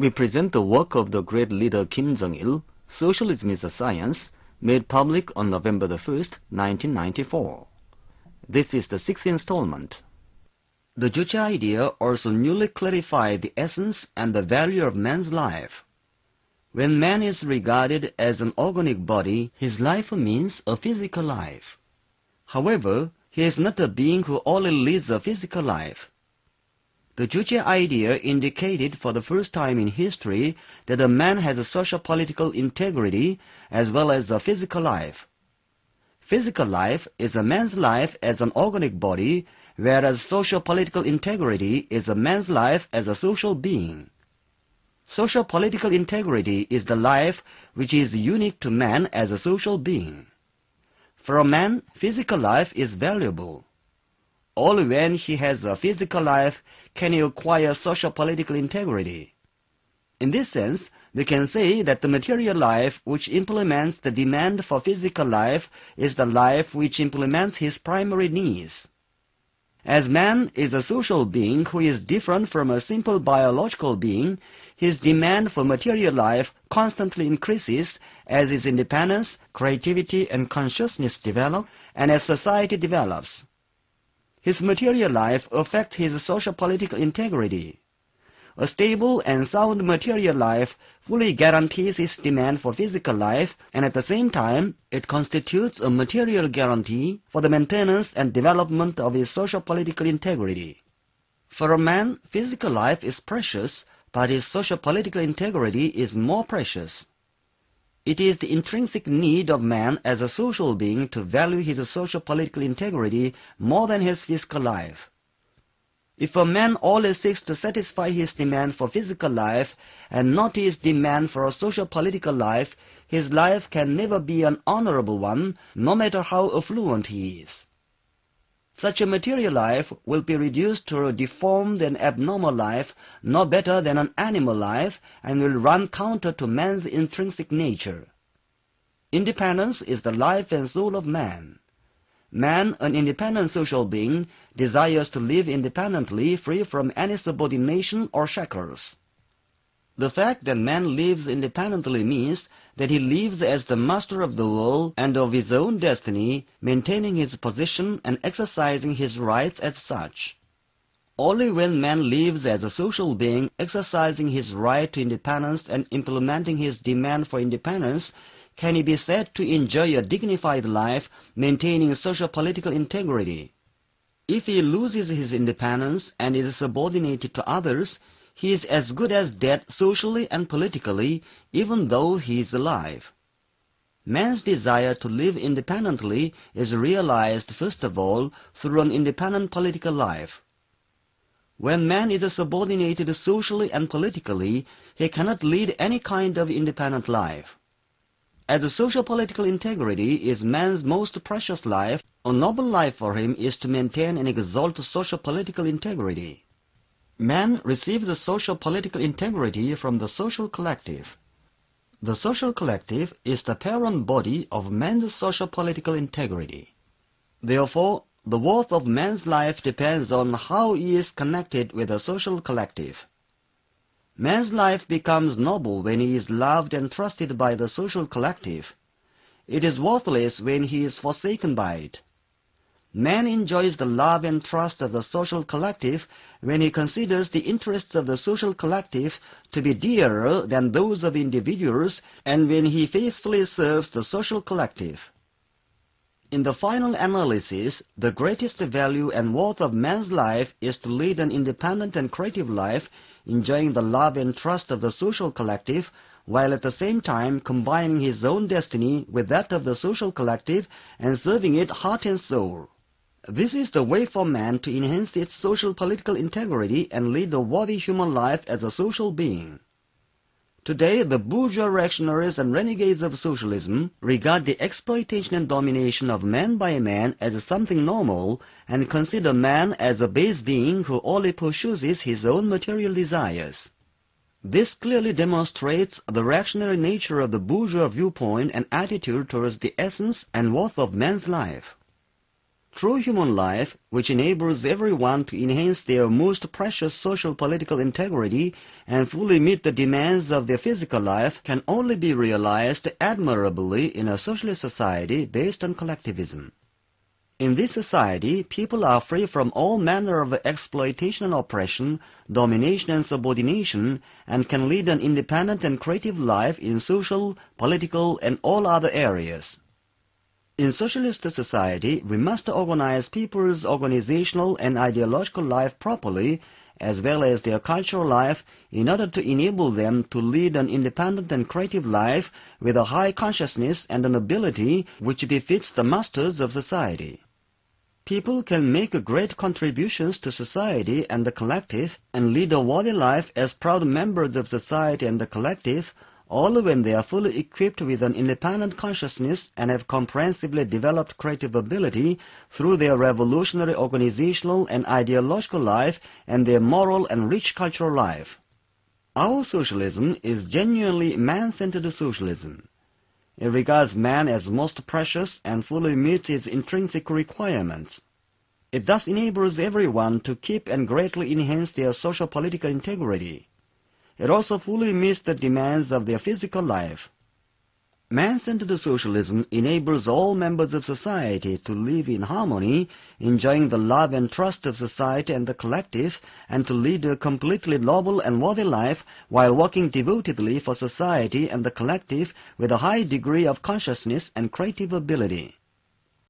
We present the work of the great leader Kim Jong Il, Socialism is a Science, made public on November the 1st, 1994. This is the 6th installment. The Juche idea also newly clarified the essence and the value of man's life. When man is regarded as an organic body, his life means a physical life. However, he is not a being who only leads a physical life. The Juche idea indicated for the first time in history that a man has a socio-political integrity as well as a physical life. Physical life is a man's life as an organic body, whereas socio-political integrity is a man's life as a social being. Socio-political integrity is the life which is unique to man as a social being. For a man, physical life is valuable. Only when he has a physical life can he acquire socio-political integrity. In this sense, we can say that the material life which implements the demand for physical life is the life which implements his primary needs. As man is a social being who is different from a simple biological being, his demand for material life constantly increases as his independence, creativity, and consciousness develop, and as society develops. His material life affects his socio-political integrity. A stable and sound material life fully guarantees his demand for physical life, and at the same time, it constitutes a material guarantee for the maintenance and development of his socio-political integrity. For a man, physical life is precious, but his socio-political integrity is more precious. It is the intrinsic need of man as a social being to value his socio-political integrity more than his physical life. If a man always seeks to satisfy his demand for physical life and not his demand for a socio-political life, his life can never be an honorable one, no matter how affluent he is. Such a material life will be reduced to a deformed and abnormal life, no better than an animal life, and will run counter to man's intrinsic nature. Independence is the life and soul of man. Man, an independent social being, desires to live independently, free from any subordination or shackles. The fact that man lives independently means that he lives as the master of the world and of his own destiny, maintaining his position and exercising his rights as such. Only when man lives as a social being, exercising his right to independence and implementing his demand for independence, can he be said to enjoy a dignified life, maintaining socio-political integrity. If he loses his independence and is subordinated to others, he is as good as dead socially and politically, even though he is alive. Man's desire to live independently is realized first of all through an independent political life. When man is subordinated socially and politically, he cannot lead any kind of independent life. As socio-political integrity is man's most precious life, a noble life for him is to maintain and exalt socio-political integrity. Man receives the socio-political integrity from the social collective. The social collective is the parent body of man's socio-political integrity. Therefore, the worth of man's life depends on how he is connected with the social collective. Man's life becomes noble when he is loved and trusted by the social collective. It is worthless when he is forsaken by it. Man enjoys the love and trust of the social collective when he considers the interests of the social collective to be dearer than those of individuals and when he faithfully serves the social collective. In the final analysis, the greatest value and worth of man's life is to lead an independent and creative life, enjoying the love and trust of the social collective, while at the same time combining his own destiny with that of the social collective and serving it heart and soul. This is the way for man to enhance its social political integrity and lead a worthy human life as a social being. Today, the bourgeois reactionaries and renegades of socialism regard the exploitation and domination of man by man as something normal and consider man as a base being who only pursues his own material desires. This clearly demonstrates the reactionary nature of the bourgeois viewpoint and attitude towards the essence and worth of man's life. True human life, which enables everyone to enhance their most precious social-political integrity and fully meet the demands of their physical life, can only be realized admirably in a socialist society based on collectivism. In this society, people are free from all manner of exploitation and oppression, domination and subordination, and can lead an independent and creative life in social, political, and all other areas. In socialist society, we must organize people's organizational and ideological life properly, as well as their cultural life, in order to enable them to lead an independent and creative life with a high consciousness and an ability which befits the masters of society. People can make great contributions to society and the collective and lead a worthy life as proud members of society and the collective, all when they are fully equipped with an independent consciousness and have comprehensively developed creative ability through their revolutionary organizational and ideological life and their moral and rich cultural life. Our socialism is genuinely man-centered socialism. It regards man as most precious and fully meets his intrinsic requirements. It thus enables everyone to keep and greatly enhance their social-political integrity. It also fully meets the demands of their physical life. Man-centered socialism enables all members of society to live in harmony, enjoying the love and trust of society and the collective, and to lead a completely noble and worthy life while working devotedly for society and the collective with a high degree of consciousness and creative ability.